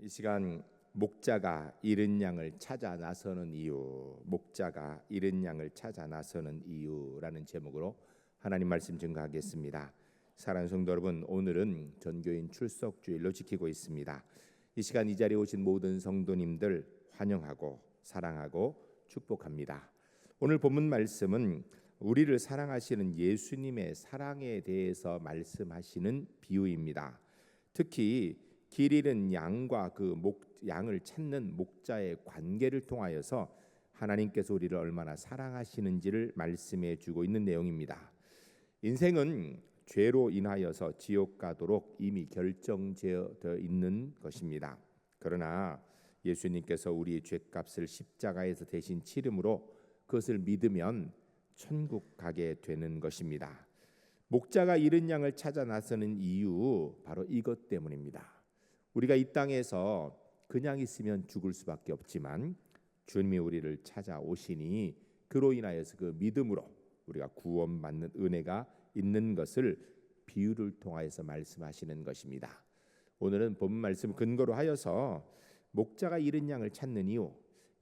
이 시간 목자가 잃은 양을 찾아 나서는 이유, 목자가 잃은 양을 찾아 나서는 이유라는 제목으로 하나님 말씀 증거하겠습니다. 사랑하는 성도 여러분, 오늘은 전교인 출석주일로 지키고 있습니다. 이 시간 이 자리에 오신 모든 성도님들 환영하고 사랑하고 축복합니다. 오늘 본문 말씀은 우리를 사랑하시는 예수님의 사랑에 대해서 말씀하시는 비유입니다. 특히 길 잃은 양과 양을 찾는 목자의 관계를 통하여서 하나님께서 우리를 얼마나 사랑하시는지를 말씀해 주고 있는 내용입니다. 인생은 죄로 인하여서 지옥 가도록 이미 결정되어 있는 것입니다. 그러나 예수님께서 우리의 죄값을 십자가에서 대신 치름으로 그것을 믿으면 천국 가게 되는 것입니다. 목자가 잃은 양을 찾아 나서는 이유, 바로 이것 때문입니다. 우리가 이 땅에서 그냥 있으면 죽을 수밖에 없지만 주님이 우리를 찾아오시니 그로 인하여서 그 믿음으로 우리가 구원받는 은혜가 있는 것을 비유를 통하여서 말씀하시는 것입니다. 오늘은 본 말씀 근거로 하여서 목자가 잃은 양을 찾는 이유,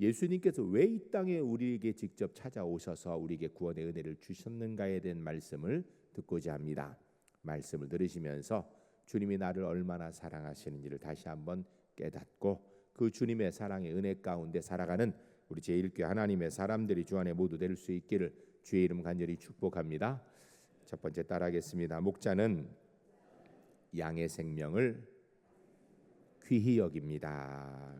예수님께서 왜 이 땅에 우리에게 직접 찾아오셔서 우리에게 구원의 은혜를 주셨는가에 대한 말씀을 듣고자 합니다. 말씀을 들으시면서 주님이 나를 얼마나 사랑하시는지를 다시 한번 깨닫고 그 주님의 사랑의 은혜 가운데 살아가는 우리 제1교회 하나님의 사람들이 주 안에 모두 될 수 있기를 주의 이름 간절히 축복합니다. 첫 번째 따라하겠습니다. 목자는 양의 생명을 귀히 여깁니다.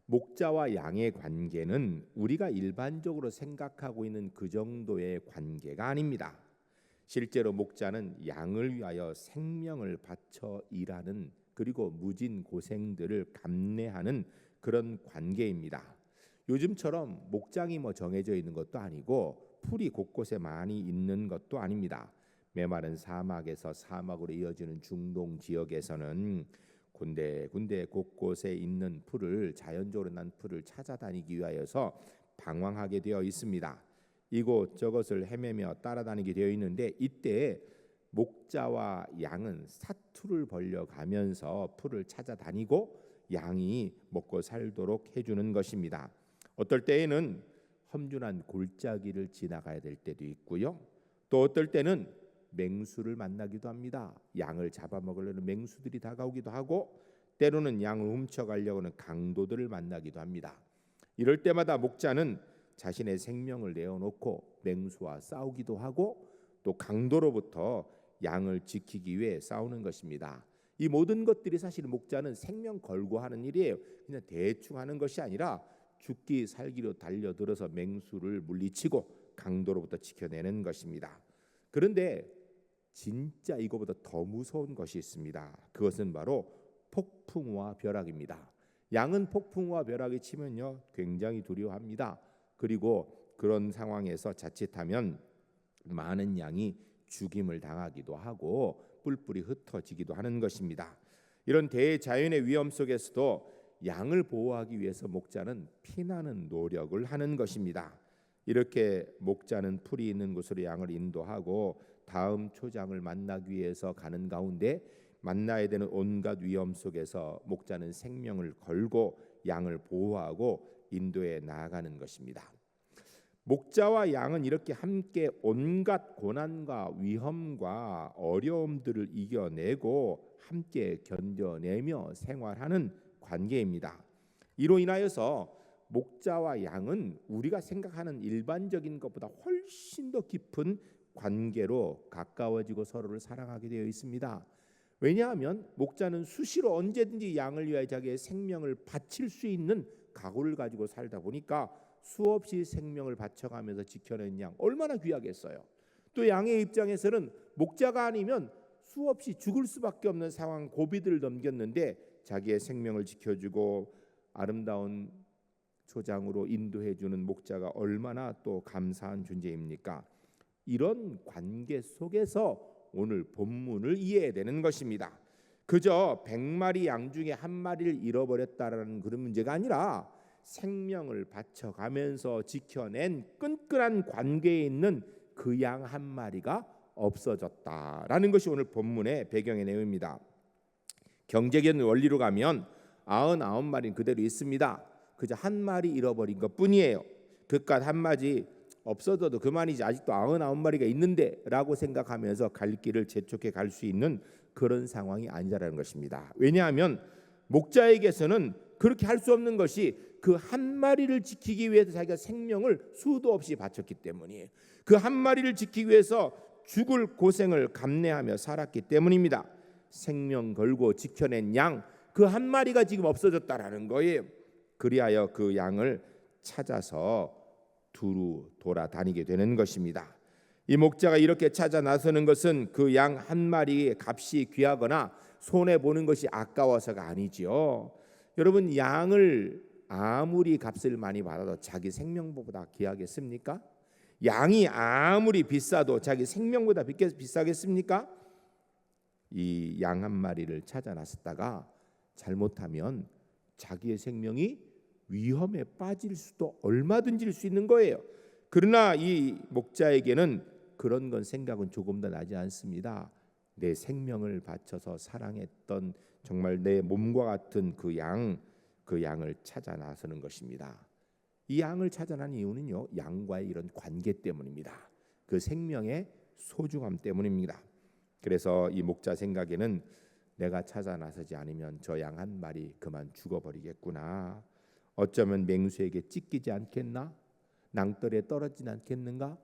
목자와 양의 관계는 우리가 일반적으로 생각하고 있는 그 정도의 관계가 아닙니다. 실제로 목자는 양을 위하여 생명을 바쳐 일하는, 그리고 무진 고생들을 감내하는 그런 관계입니다. 요즘처럼 목장이 정해져 있는 것도 아니고 풀이 곳곳에 많이 있는 것도 아닙니다. 메마른 사막에서 사막으로 이어지는 중동 지역에서는 군데 곳곳에 있는 풀을, 자연적으로 난 풀을 찾아다니기 위하여서 방황하게 되어 있습니다. 이곳저곳을 헤매며 따라다니게 되어 있는데, 이때 목자와 양은 사투를 벌려가면서 풀을 찾아다니고 양이 먹고 살도록 해주는 것입니다. 어떨 때에는 험준한 골짜기를 지나가야 될 때도 있고요, 또 어떨 때는 맹수를 만나기도 합니다. 양을 잡아먹으려는 맹수들이 다가오기도 하고, 때로는 양을 훔쳐가려고 하는 강도들을 만나기도 합니다. 이럴 때마다 목자는 자신의 생명을 내어놓고 맹수와 싸우기도 하고, 또 강도로부터 양을 지키기 위해 싸우는 것입니다. 이 모든 것들이 사실 목자는 생명 걸고 하는 일이에요. 그냥 대충 하는 것이 아니라 죽기 살기로 달려들어서 맹수를 물리치고 강도로부터 지켜내는 것입니다. 그런데 진짜 이거보다 더 무서운 것이 있습니다. 그것은 바로 폭풍우와 벼락입니다. 양은 폭풍우와 벼락이 치면요 굉장히 두려워합니다. 그리고 그런 상황에서 자칫하면 많은 양이 죽임을 당하기도 하고 뿔뿔이 흩어지기도 하는 것입니다. 이런 대자연의 위험 속에서도 양을 보호하기 위해서 목자는 피나는 노력을 하는 것입니다. 이렇게 목자는 풀이 있는 곳으로 양을 인도하고 다음 초장을 만나기 위해서 가는 가운데 만나야 되는 온갖 위험 속에서 목자는 생명을 걸고 양을 보호하고 인도해 나아가는 것입니다. 목자와 양은 이렇게 함께 온갖 고난과 위험과 어려움들을 이겨내고 함께 견뎌내며 생활하는 관계입니다. 이로 인하여서 목자와 양은 우리가 생각하는 일반적인 것보다 훨씬 더 깊은 관계로 가까워지고 서로를 사랑하게 되어 있습니다. 왜냐하면 목자는 수시로 언제든지 양을 위하여 자기의 생명을 바칠 수 있는 각오를 가지고 살다 보니까 수없이 생명을 바쳐가면서 지켜낸 양, 얼마나 귀하겠어요. 또 양의 입장에서는 목자가 아니면 수없이 죽을 수밖에 없는 상황, 고비들을 넘겼는데 자기의 생명을 지켜주고 아름다운 초장으로 인도해주는 목자가 얼마나 또 감사한 존재입니까? 이런 관계 속에서 오늘 본문을 이해해야 되는 것입니다. 그저 100마리 양 중에 한 마리를 잃어버렸다라는 그런 문제가 아니라 생명을 바쳐가면서 지켜낸 끈끈한 관계에 있는 그 양 한 마리가 없어졌다라는 것이 오늘 본문의 배경의 내용입니다. 경제적인 원리로 가면 99마리는 그대로 있습니다. 그저 한 마리 잃어버린 것뿐이에요. 그깟 한 마리 없어져도 그만이지 아직도 99마리가 있는데 라고 생각하면서 갈 길을 재촉해 갈 수 있는 그런 상황이 아니라는 것입니다. 왜냐하면 목자에게서는 그렇게 할 수 없는 것이 그 한 마리를 지키기 위해서 자기가 생명을 수도 없이 바쳤기 때문이에요. 그 한 마리를 지키기 위해서 죽을 고생을 감내하며 살았기 때문입니다. 생명 걸고 지켜낸 양, 그 한 마리가 지금 없어졌다라는 거예요. 그리하여 그 양을 찾아서 두루 돌아다니게 되는 것입니다. 이 목자가 이렇게 찾아 나서는 것은 그 양 한 마리의 값이 귀하거나 손해 보는 것이 아까워서가 아니지요. 여러분, 양을 아무리 값을 많이 받아도 자기 생명보다 귀하겠습니까? 양이 아무리 비싸도 자기 생명보다 비싸겠습니까? 이 양 한 마리를 찾아 나섰다가 잘못하면 자기의 생명이 위험에 빠질 수도 얼마든지 수 있는 거예요. 그러나 이 목자에게는 그런 건 생각은 조금 더 나지 않습니다. 내 생명을 바쳐서 사랑했던 정말 내 몸과 같은 그 양을 찾아 나서는 것입니다. 이 양을 찾아 난 이유는요, 양과의 이런 관계 때문입니다. 그 생명의 소중함 때문입니다. 그래서 이 목자 생각에는 내가 찾아 나서지 않으면 저 양 한 마리 그만 죽어버리겠구나. 어쩌면 맹수에게 찢기지 않겠나? 낭떠러에 떨어지지 않겠는가?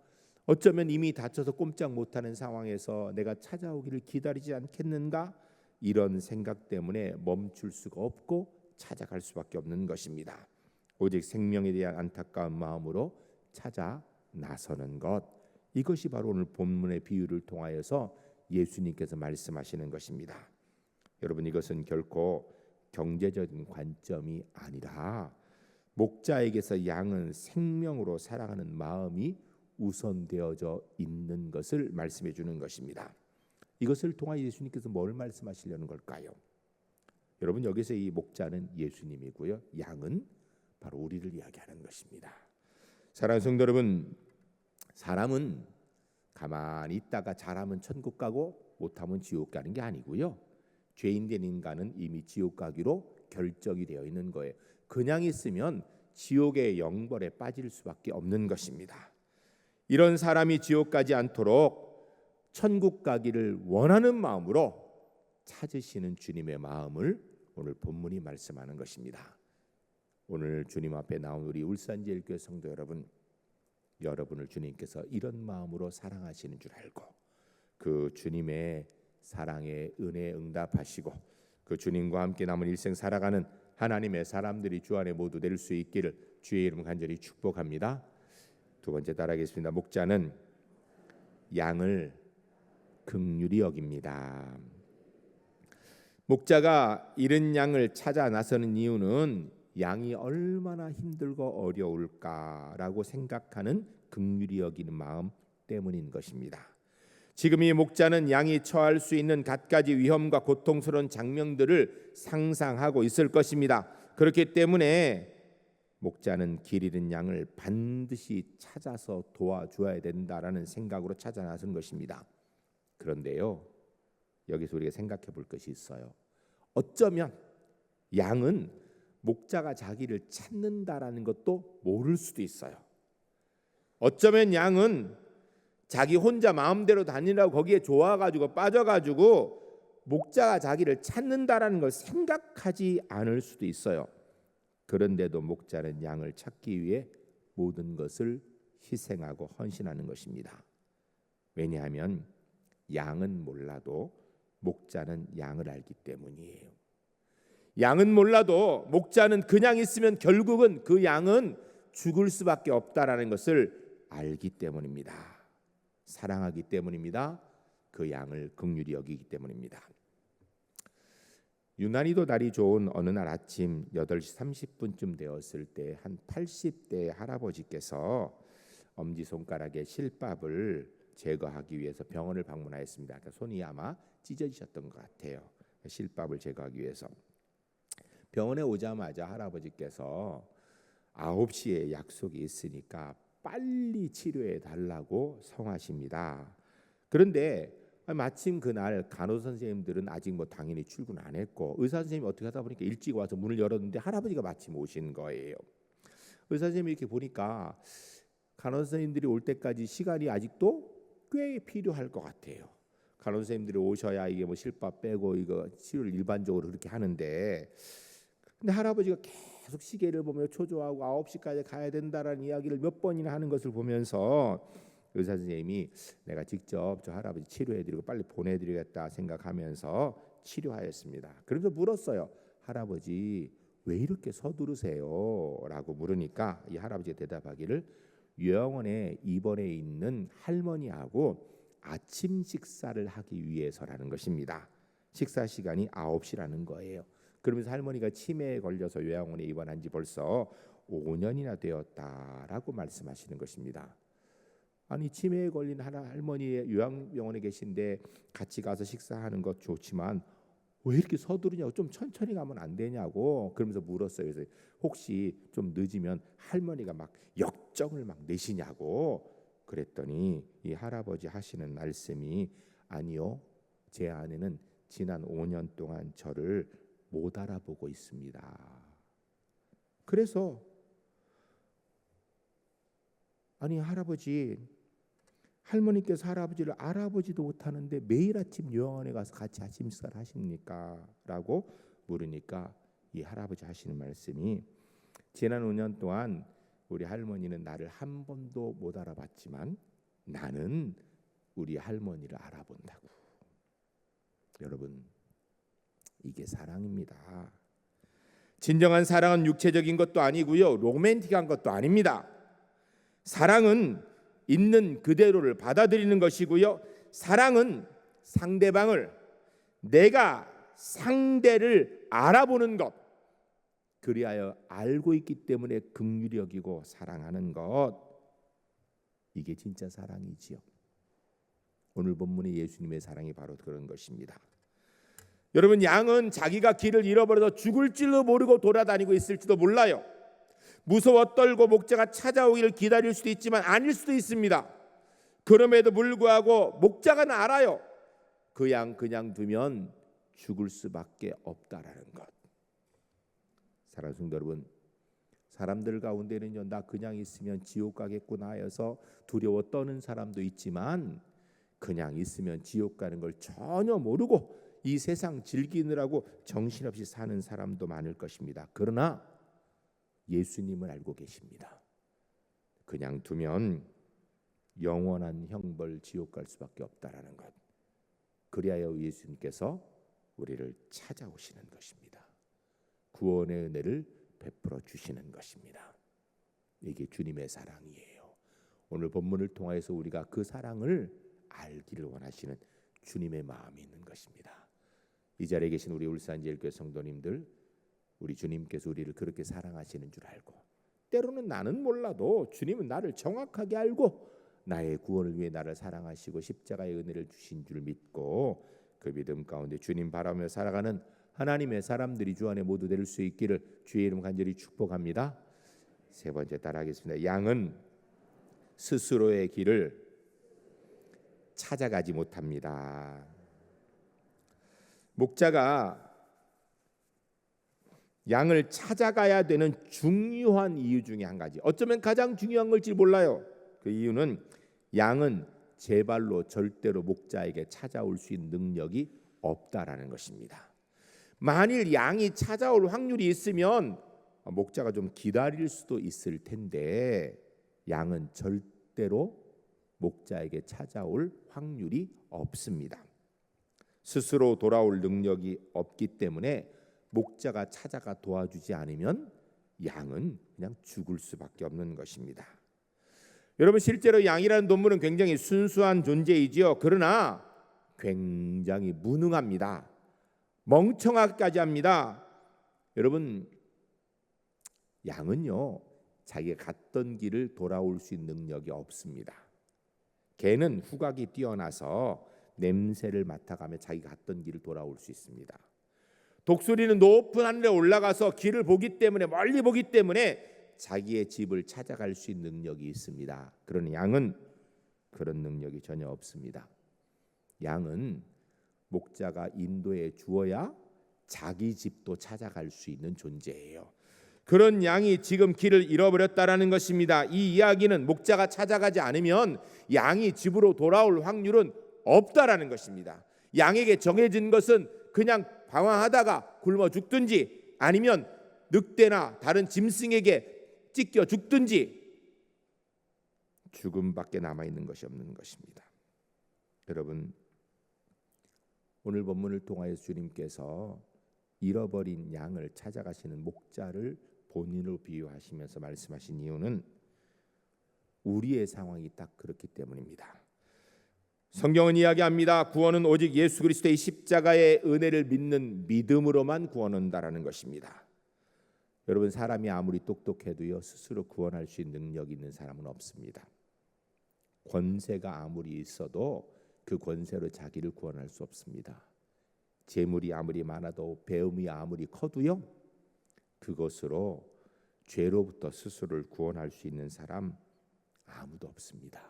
어쩌면 이미 다쳐서 꼼짝 못하는 상황에서 내가 찾아오기를 기다리지 않겠는가? 이런 생각 때문에 멈출 수가 없고 찾아갈 수밖에 없는 것입니다. 오직 생명에 대한 안타까운 마음으로 찾아 나서는 것, 이것이 바로 오늘 본문의 비유를 통하여서 예수님께서 말씀하시는 것입니다. 여러분, 이것은 결코 경제적인 관점이 아니라 목자에게서 양은 생명으로 사랑하는 마음이 우선되어져 있는 것을 말씀해 주는 것입니다. 이것을 통하여 예수님께서 뭘 말씀하시려는 걸까요? 여러분, 여기서 이 목자는 예수님이고요, 양은 바로 우리를 이야기하는 것입니다. 사랑하는 성도 여러분, 사람은 가만히 있다가 잘하면 천국 가고 못하면 지옥 가는 게 아니고요, 죄인된 인간은 이미 지옥 가기로 결정이 되어 있는 거예요. 그냥 있으면 지옥의 영벌에 빠질 수밖에 없는 것입니다. 이런 사람이 지옥 가지 않도록 천국 가기를 원하는 마음으로 찾으시는 주님의 마음을 오늘 본문이 말씀하는 것입니다. 오늘 주님 앞에 나온 우리 울산제일교회 성도 여러분, 여러분을 주님께서 이런 마음으로 사랑하시는 줄 알고 그 주님의 사랑의 은혜에 응답하시고 그 주님과 함께 남은 일생 살아가는 하나님의 사람들이 주 안에 모두 될 수 있기를 주의 이름 간절히 축복합니다. 두 번째 따라하겠습니다. 목자는 양을 긍휼히 여깁니다. 목자가 잃은 양을 찾아 나서는 이유는 양이 얼마나 힘들고 어려울까라고 생각하는 긍휼히 여기는 마음 때문인 것입니다. 지금 이 목자는 양이 처할 수 있는 갖가지 위험과 고통스러운 장면들을 상상하고 있을 것입니다. 그렇기 때문에 목자는 길 잃은 양을 반드시 찾아서 도와줘야 된다라는 생각으로 찾아 나선 것입니다. 그런데요, 여기서 우리가 생각해 볼 것이 있어요. 어쩌면 양은 목자가 자기를 찾는다라는 것도 모를 수도 있어요. 어쩌면 양은 자기 혼자 마음대로 다니라고 거기에 좋아가지고 빠져가지고 목자가 자기를 찾는다라는 걸 생각하지 않을 수도 있어요. 그런데도 목자는 양을 찾기 위해 모든 것을 희생하고 헌신하는 것입니다. 왜냐하면 양은 몰라도 목자는 양을 알기 때문이에요. 양은 몰라도 목자는 그냥 있으면 결국은 그 양은 죽을 수밖에 없다라는 것을 알기 때문입니다. 사랑하기 때문입니다. 그 양을 긍휼히 여기기 때문입니다. 유난히도 날이 좋은 어느 날 아침 8시 30분쯤 되었을 때 한 80대 할아버지께서 엄지손가락에 실밥을 제거하기 위해서 병원을 방문하였습니다. 그러니까 손이 아마 찢어지셨던 것 같아요. 실밥을 제거하기 위해서 병원에 오자마자 할아버지께서 9시에 약속이 있으니까 빨리 치료해 달라고 성하십니다. 그런데 마침 그날 간호사 선생님들은 아직 뭐 당연히 출근 안 했고 의사 선생님이 어떻게 하다 보니까 일찍 와서 문을 열었는데 할아버지가 마침 오신 거예요. 의사 선생님이 이렇게 보니까 간호사 선생님들이 올 때까지 시간이 아직도 꽤 필요할 것 같아요. 간호사 선생님들이 오셔야 이게 뭐 실밥 빼고 이거 치료를 일반적으로 그렇게 하는데, 근데 할아버지가 계속 시계를 보며 초조하고 9시까지 가야 된다라는 이야기를 몇 번이나 하는 것을 보면서 의사 선생님이 내가 직접 저 할아버지 치료해드리고 빨리 보내드리겠다 생각하면서 치료하였습니다. 그러면서 물었어요. 할아버지 왜 이렇게 서두르세요? 라고 물으니까 이 할아버지가 대답하기를 요양원에 입원해 있는 할머니하고 아침 식사를 하기 위해서라는 것입니다. 식사 시간이 9시라는 거예요. 그러면서 할머니가 치매에 걸려서 요양원에 입원한 지 벌써 5년이나 되었다라고 말씀하시는 것입니다. 아니 치매에 걸린 할머니의 요양병원에 계신데 같이 가서 식사하는 것 좋지만 왜 이렇게 서두르냐고, 좀 천천히 가면 안 되냐고 그러면서 물었어요. 그래서 혹시 좀 늦으면 할머니가 막 역정을 막 내시냐고 그랬더니 이 할아버지 하시는 말씀이 아니요, 제 아내는 지난 5년 동안 저를 못 알아보고 있습니다. 그래서 아니 할머니께서 할아버지를 알아보지도 못하는데 매일 아침 요양원에 가서 같이 아침 식사를 하십니까? 라고 물으니까 이 할아버지 하시는 말씀이 지난 5년 동안 우리 할머니는 나를 한 번도 못 알아봤지만 나는 우리 할머니를 알아본다고. 여러분, 이게 사랑입니다. 진정한 사랑은 육체적인 것도 아니고요, 로맨틱한 것도 아닙니다. 사랑은 있는 그대로를 받아들이는 것이고요, 사랑은 상대방을, 내가 상대를 알아보는 것, 그리하여 알고 있기 때문에 긍휼히 여기고 사랑하는 것, 이게 진짜 사랑이지요. 오늘 본문의 예수님의 사랑이 바로 그런 것입니다. 여러분, 양은 자기가 길을 잃어버려서 죽을 줄도 모르고 돌아다니고 있을지도 몰라요. 무서워 떨고 목자가 찾아오기를 기다릴 수도 있지만 아닐 수도 있습니다. 그럼에도 불구하고 목자는 알아요. 그 양 그냥 두면 죽을 수밖에 없다라는 것. 사랑하는 성도 여러분, 사람들 가운데는요, 나 그냥 있으면 지옥 가겠구나 해서 두려워 떠는 사람도 있지만 그냥 있으면 지옥 가는 걸 전혀 모르고 이 세상 즐기느라고 정신없이 사는 사람도 많을 것입니다. 그러나 예수님을 알고 계십니다. 그냥 두면 영원한 형벌 지옥 갈 수밖에 없다라는 것. 그리하여 예수님께서 우리를 찾아오시는 것입니다. 구원의 은혜를 베풀어 주시는 것입니다. 이게 주님의 사랑이에요. 오늘 본문을 통해서 우리가 그 사랑을 알기를 원하시는 주님의 마음이 있는 것입니다. 이 자리에 계신 우리 울산제일교회 성도님들, 우리 주님께서 우리를 그렇게 사랑하시는 줄 알고, 때로는 나는 몰라도 주님은 나를 정확하게 알고 나의 구원을 위해 나를 사랑하시고 십자가의 은혜를 주신 줄 믿고 그 믿음 가운데 주님 바라며 살아가는 하나님의 사람들이 주 안에 모두 될 수 있기를 주의 이름 간절히 축복합니다. 세 번째 따라하겠습니다. 양은 스스로의 길을 찾아가지 못합니다. 목자가 양을 찾아가야 되는 중요한 이유 중에 한 가지, 어쩌면 가장 중요한 걸지 몰라요. 그 이유는 양은 제 발로 절대로 목자에게 찾아올 수 있는 능력이 없다라는 것입니다. 만일 양이 찾아올 확률이 있으면 목자가 좀 기다릴 수도 있을 텐데 양은 절대로 목자에게 찾아올 확률이 없습니다. 스스로 돌아올 능력이 없기 때문에 목자가 찾아가 도와주지 않으면 양은 그냥 죽을 수밖에 없는 것입니다. 여러분, 실제로 양이라는 동물은 굉장히 순수한 존재이지요. 그러나 굉장히 무능합니다. 멍청하기까지 합니다. 여러분, 양은요, 자기가 갔던 길을 돌아올 수 있는 능력이 없습니다. 개는 후각이 뛰어나서 냄새를 맡아가며 자기가 갔던 길을 돌아올 수 있습니다. 독수리는 높은 하늘에 올라가서 길을 보기 때문에, 멀리 보기 때문에 자기의 집을 찾아갈 수 있는 능력이 있습니다. 그러나 양은 그런 능력이 전혀 없습니다. 양은 목자가 인도해 주어야 자기 집도 찾아갈 수 있는 존재예요. 그런 양이 지금 길을 잃어버렸다라는 것입니다. 이 이야기는 목자가 찾아가지 않으면 양이 집으로 돌아올 확률은 없다라는 것입니다. 양에게 정해진 것은 그냥 방황하다가 굶어 죽든지 아니면 늑대나 다른 짐승에게 찢겨 죽든지 죽음밖에 남아있는 것이 없는 것입니다. 여러분, 오늘 본문을 통하여 주님께서 잃어버린 양을 찾아가시는 목자를 본인으로 비유하시면서 말씀하신 이유는 우리의 상황이 딱 그렇기 때문입니다. 성경은 이야기합니다. 구원은 오직 예수 그리스도의 십자가의 은혜를 믿는 믿음으로만 구원한다라는 것입니다. 여러분, 사람이 아무리 똑똑해도요 스스로 구원할 수 있는 능력이 있는 사람은 없습니다. 권세가 아무리 있어도 그 권세로 자기를 구원할 수 없습니다. 재물이 아무리 많아도 배움이 아무리 커도요 그것으로 죄로부터 스스로를 구원할 수 있는 사람 아무도 없습니다.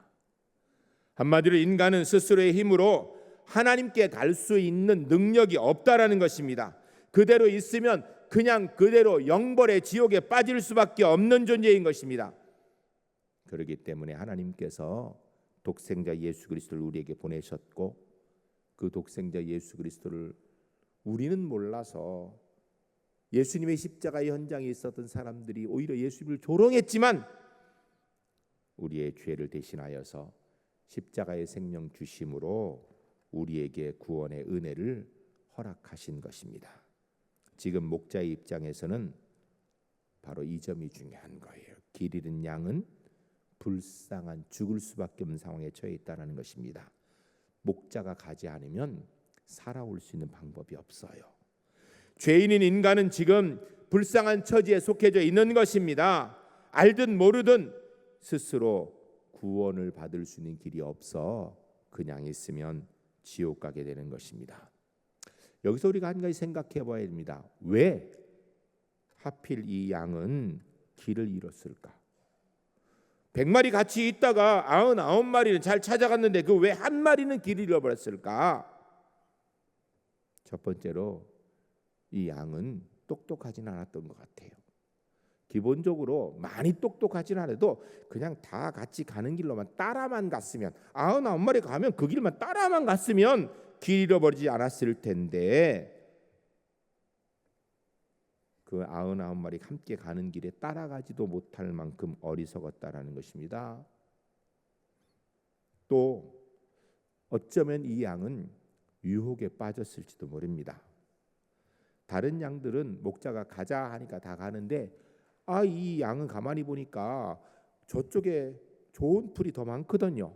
한마디로 인간은 스스로의 힘으로 하나님께 갈 수 있는 능력이 없다라는 것입니다. 그대로 있으면 그냥 그대로 영벌의 지옥에 빠질 수밖에 없는 존재인 것입니다. 그렇기 때문에 하나님께서 독생자 예수 그리스도를 우리에게 보내셨고 그 독생자 예수 그리스도를 우리는 몰라서 예수님의 십자가의 현장에 있었던 사람들이 오히려 예수님을 조롱했지만 우리의 죄를 대신하여서 십자가의 생명 주심으로 우리에게 구원의 은혜를 허락하신 것입니다. 지금 목자의 입장에서는 바로 이 점이 중요한 거예요. 길 잃은 양은 불쌍한 죽을 수밖에 없는 상황에 처해 있다는 것입니다. 목자가 가지 않으면 살아올 수 있는 방법이 없어요. 죄인인 인간은 지금 불쌍한 처지에 속해져 있는 것입니다. 알든 모르든 스스로 구원을 받을 수 있는 길이 없어 그냥 있으면 지옥 가게 되는 것입니다. 여기서 우리가 한 가지 생각해 봐야 됩니다. 왜 하필 이 양은 길을 잃었을까? 100마리 같이 있다가 99마리는 잘 찾아갔는데 그 왜 한 마리는 길을 잃어버렸을까? 첫 번째로 이 양은 똑똑하진 않았던 것 같아요. 기본적으로 많이 똑똑하진 않아도 그냥 다 같이 가는 길로만 따라만 갔으면 99마리 가면 그 길만 따라만 갔으면 길 잃어버리지 않았을 텐데 그 99마리 함께 가는 길에 따라가지도 못할 만큼 어리석었다라는 것입니다. 또 어쩌면 이 양은 유혹에 빠졌을지도 모릅니다. 다른 양들은 목자가 가자 하니까 다 가는데 이 양은 가만히 보니까 저쪽에 좋은 풀이 더 많거든요.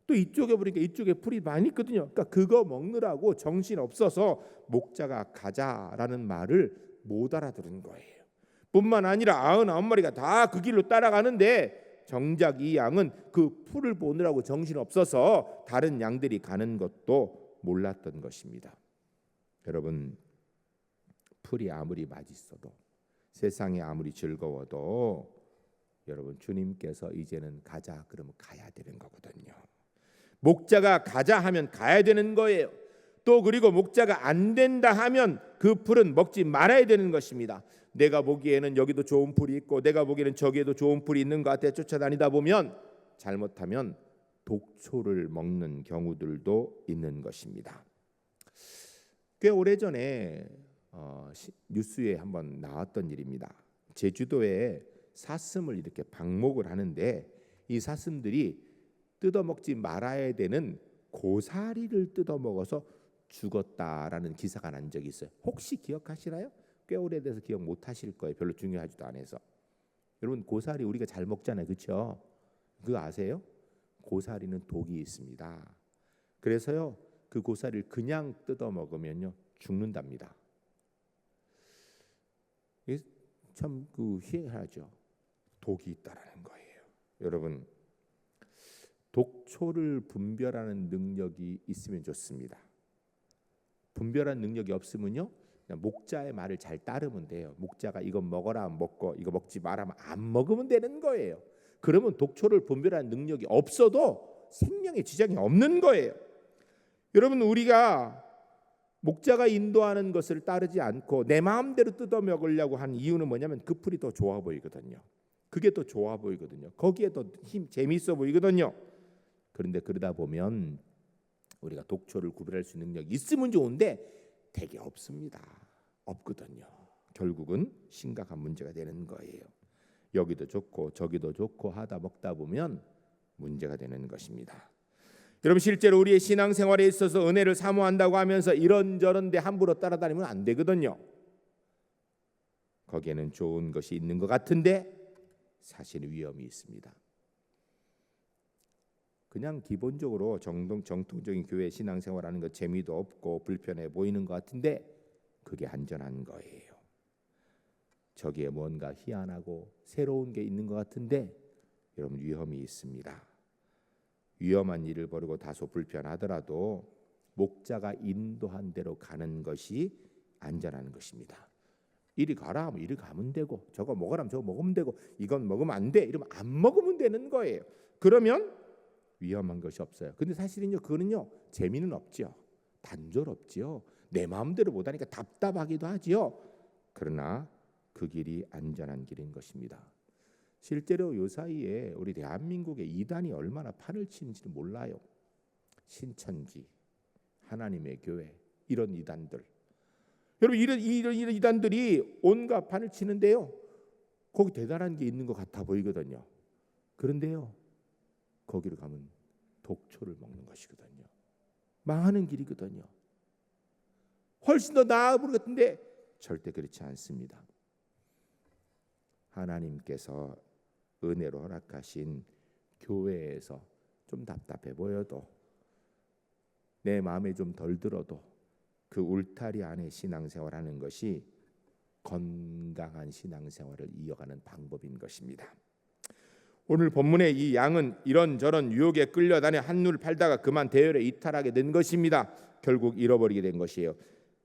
또 이쪽에 보니까 이쪽에 풀이 많이 있거든요. 그러니까 그거 먹느라고 정신 없어서 목자가 가자라는 말을 못 알아들은 거예요. 뿐만 아니라 99마리가 다 그 길로 따라가는데 정작 이 양은 그 풀을 보느라고 정신 없어서 다른 양들이 가는 것도 몰랐던 것입니다. 여러분, 풀이 아무리 맛있어도 세상이 아무리 즐거워도 여러분 주님께서 이제는 가자 그러면 가야 되는 거거든요. 목자가 가자 하면 가야 되는 거예요. 또 그리고 목자가 안 된다 하면 그 풀은 먹지 말아야 되는 것입니다. 내가 보기에는 여기도 좋은 풀이 있고 내가 보기에는 저기에도 좋은 풀이 있는 것 같아 쫓아다니다 보면 잘못하면 독초를 먹는 경우들도 있는 것입니다. 꽤 오래전에 뉴스에 한번 나왔던 일입니다. 제주도에 사슴을 이렇게 방목을 하는데 이 사슴들이 뜯어먹지 말아야 되는 고사리를 뜯어먹어서 죽었다라는 기사가 난 적이 있어요. 혹시 기억하시나요? 꽤 오래돼서 기억 못하실 거예요. 별로 중요하지도 않아서. 여러분, 고사리 우리가 잘 먹잖아요, 그렇죠? 그거 아세요? 고사리는 독이 있습니다. 그래서요 그 고사리를 그냥 뜯어먹으면요 죽는답니다. 이게 참 희한하죠. 독이 있다라는 거예요. 여러분, 독초를 분별하는 능력이 있으면 좋습니다. 분별하는 능력이 없으면요 그냥 목자의 말을 잘 따르면 돼요. 목자가 이거 먹어라 하면 먹고 이거 먹지 마라 하면 안 먹으면 되는 거예요. 그러면 독초를 분별하는 능력이 없어도 생명에 지장이 없는 거예요. 여러분, 우리가 목자가 인도하는 것을 따르지 않고 내 마음대로 뜯어 먹으려고 한 이유는 뭐냐면 그 풀이 더 좋아 보이거든요. 그게 더 좋아 보이거든요. 거기에 더 재미있어 보이거든요. 그런데 그러다 보면 우리가 독초를 구별할 수 있는 능력이 있으면 좋은데 되게 없습니다. 없거든요. 결국은 심각한 문제가 되는 거예요. 여기도 좋고 저기도 좋고 하다 먹다 보면 문제가 되는 것입니다. 여러분, 실제로 우리의 신앙생활에 있어서 은혜를 사모한다고 하면서 이런저런 데 함부로 따라다니면 안 되거든요. 거기에는 좋은 것이 있는 것 같은데 사실 위험이 있습니다. 그냥 기본적으로 정통적인 교회 신앙생활하는 것 재미도 없고 불편해 보이는 것 같은데 그게 안전한 거예요. 저기에 뭔가 희한하고 새로운 게 있는 것 같은데 여러분, 위험이 있습니다. 위험한 일을 벌이고 다소 불편하더라도 목자가 인도한 대로 가는 것이 안전한 것입니다. 이리 가라 하면 이리 가면 되고, 저거 먹으라 하면 저거 먹으면 되고, 이건 먹으면 안 돼 이러면 안 먹으면 되는 거예요. 그러면 위험한 것이 없어요. 근데 사실은요, 그거는요 재미는 없죠. 단조롭죠. 내 마음대로 못하니까 답답하기도 하지요. 그러나 그 길이 안전한 길인 것입니다. 실제로 요 사이에 우리 대한민국의 이단이 얼마나 판을 치는지도 몰라요. 신천지, 하나님의 교회, 이런 이단들. 여러분, 이런 이단들이 온갖 판을 치는데요, 거기 대단한 게 있는 것 같아 보이거든요. 그런데요, 거기로 가면 독초를 먹는 것이거든요. 망하는 길이거든요. 훨씬 더 나아 보는 것 같은데 절대 그렇지 않습니다. 하나님께서 은혜로 허락하신 교회에서 좀 답답해 보여도, 내 마음에 좀 덜 들어도 그 울타리 안에 신앙생활하는 것이 건강한 신앙생활을 이어가는 방법인 것입니다. 오늘 본문의 이 양은 이런저런 유혹에 끌려다녀 한눈을 팔다가 그만 대열에 이탈하게 된 것입니다. 결국 잃어버리게 된 것이에요.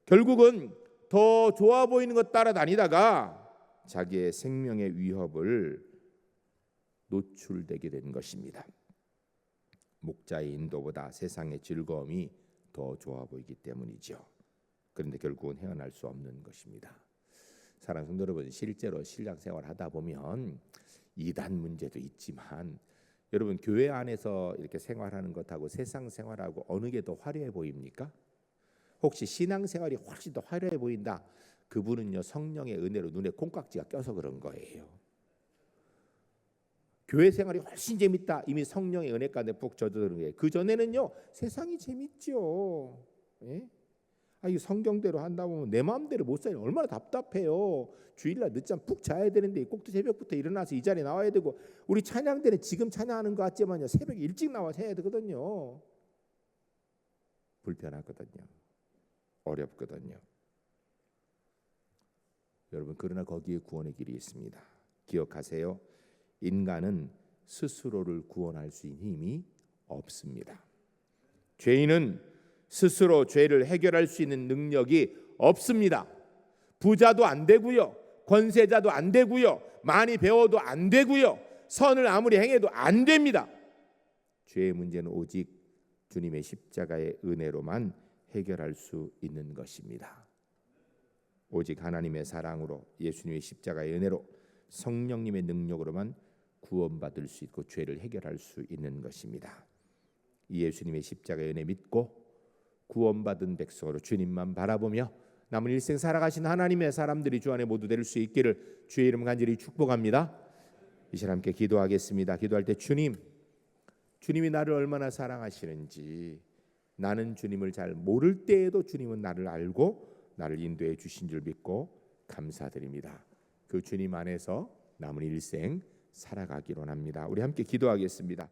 결국은 더 좋아 보이는 것 따라다니다가 자기의 생명의 위협을 노출되게 된 것입니다. 목자의 인도보다 세상의 즐거움이 더 좋아 보이기 때문이죠. 그런데 결국은 헤어날 수 없는 것입니다. 사랑하는 성도 여러분, 실제로 신앙생활 하다 보면 이단 문제도 있지만 여러분, 교회 안에서 이렇게 생활하는 것하고 세상 생활하고 어느 게 더 화려해 보입니까? 혹시 신앙생활이 훨씬 더 화려해 보인다, 그분은요 성령의 은혜로 눈에 콩깍지가 껴서 그런 거예요. 교회 생활이 훨씬 재밌다, 이미 성령의 은혜 가운데 푹 젖어드는 거예요. 그 전에는요 세상이 재밌죠. 예? 이 성경대로 한다 보면 내 마음대로 못 살면 얼마나 답답해요. 주일날 늦잠 푹 자야 되는데 꼭 새벽부터 일어나서 이 자리에 나와야 되고, 우리 찬양 때는 지금 찬양하는 것 같지만요 새벽에 일찍 나와서 해야 되거든요. 불편하거든요. 어렵거든요. 여러분, 그러나 거기에 구원의 길이 있습니다. 기억하세요. 인간은 스스로를 구원할 수 있는 힘이 없습니다. 죄인은 스스로 죄를 해결할 수 있는 능력이 없습니다. 부자도 안 되고요, 권세자도 안 되고요, 많이 배워도 안 되고요, 선을 아무리 행해도 안 됩니다. 죄의 문제는 오직 주님의 십자가의 은혜로만 해결할 수 있는 것입니다. 오직 하나님의 사랑으로, 예수님의 십자가의 은혜로, 성령님의 능력으로만 구원받을 수 있고 죄를 해결할 수 있는 것입니다. 이 예수님의 십자가의 은혜 믿고 구원받은 백성으로 주님만 바라보며 남은 일생 살아가신 하나님의 사람들이 주 안에 모두 될 수 있기를 주의 이름 간절히 축복합니다. 이 시간 함께 기도하겠습니다. 기도할 때 주님이 나를 얼마나 사랑하시는지, 나는 주님을 잘 모를 때에도 주님은 나를 알고 나를 인도해 주신 줄 믿고 감사드립니다. 그 주님 안에서 남은 일생 살아가기로 합니다. 우리 함께 기도하겠습니다.